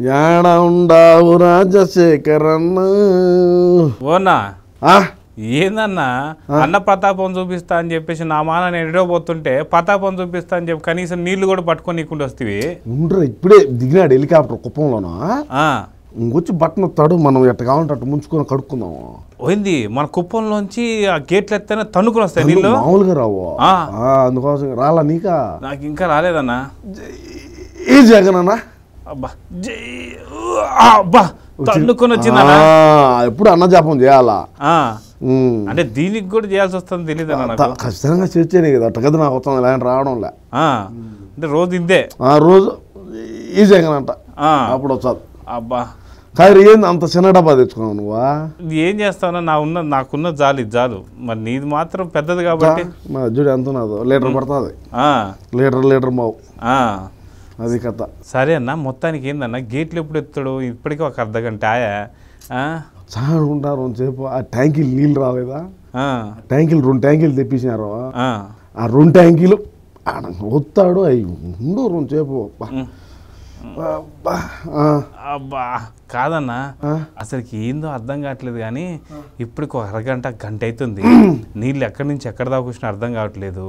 యాడ ఉండావు రాజశేఖరన్న ఓనా ఏందన్నా అన్న ప్రతాపం చూపిస్తా అని చెప్పేసి నా మాన నేను ఎడవబోతుంటే ప్రతాపం చూపిస్తా అని చెప్పి కనీసం నీళ్లు కూడా పట్టుకొని నీకుండా వస్తేవి ఉండరు ఇప్పుడే దిగినాడు హెలికాప్టర్ కుప్పంలోనా ఇంకొచ్చి బట్టన్ వస్తాడు మనం ఎట్ట కావాలంటే అట్టు ముంచుకొని కడుక్కుందాము పోయింది మన కుప్పంలోంచి ఆ గేట్లు ఎత్తనే తన్నుకుని వస్తాయి నీళ్ళు మామూలుగా రావు అందుకోసం రాలా నీకా నాకు ఇంకా రాలేదన్నా ఏ జగన్ అన్న అబ్బా అబ్బా తన్నుకొని వచ్చిందన్నా ఎప్పుడు అన్న జాపం చేయాలా అంటే దీనికి కూడా చేయాల్సి వస్తుంది తెలియదు ఖచ్చితంగా చేర్చేనే కదా అట్ట కదా నాకు వస్తాను ఇలా రావడంలే అంటే రోజు ఇందే రోజు ఈ జగన్ అంట అప్పుడు వచ్చాదు అబ్బా కానీ ఏంది అంత చిన్న డబ్బా తెచ్చుకున్నావు నువ్వా ఏం చేస్తావు నాకున్న జాలు మరి నీది మాత్రం పెద్దది కాబట్టి చూడు ఎంత ఉన్నదో లీటర్ పడుతుంది లీటర్ మావు అది కథ సరే అన్న మొత్తానికి ఏందన్న గేట్లు ఎప్పుడు ఎత్తాడు ఇప్పటికీ ఒక అర్ధగంట ఆయా చాడుకుంటారు సేపు ఆ ట్యాంకీలు నీళ్ళు రాలేదా ట్యాంకీలు 2 ట్యాంకీలు తెప్పించినారు ఆ 2 ట్యాంకీలు వస్తాడు అవి ఉండు 2 సేపు అబ్బా కాదన్నా అసలుకి ఏందో అర్థం కావట్లేదు కానీ ఇప్పటికి ఒక అరగంట గంట అవుతుంది నీళ్ళు ఎక్కడి నుంచి ఎక్కడ దాకా వచ్చినా అర్థం కావట్లేదు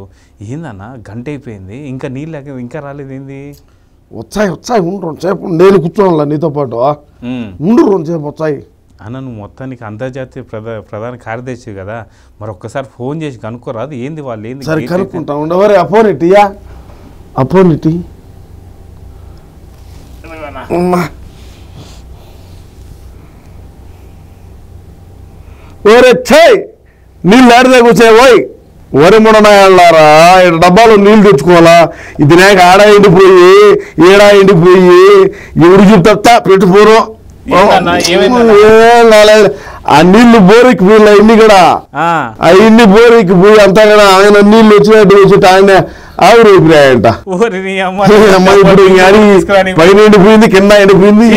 ఏందన్నా గంట అయిపోయింది ఇంకా నీళ్ళు ఇంకా రాలేదు ఏంది వచ్చాయి ఉండు 2 సేపు నేను కూర్చోవాలా నీతో పాటు ఉండు 2 సేపు వచ్చాయి అన్న నువ్వు మొత్తానికి అంతర్జాతీయ ప్రధాన కార్యదర్శి కదా మరి ఒక్కసారి ఫోన్ చేసి కనుక్కోరాదు ఏంది వాళ్ళు ఏంది సరే కనుక్కుంటా ఉండవరే అపోనిటీయా అపోనిటీ ఓరే ఛాయ్ నీళ్ళు ఆడితే కూర్చే పోయి వరి ముడనాయాలారా డబ్బాలో నీళ్ళు తెచ్చుకోవాలా ఇది నాక ఆడ ఎండిపోయి ఏడా ఎండిపోయి ఎవరు చెప్తా పెట్టుకోరు ఆ నీళ్లు బోరికి పోయిన ఇన్ని కూడా ఆ ఇన్ని బోరికి పోయి అంతా కూడా ఆయన నీళ్ళు వచ్చినట్టు వచ్చి ఆయన ఆవిడ అయిపోయాయంట ఇప్పుడు పైన ఎండిపోయింది కింద ఎండిపోయింది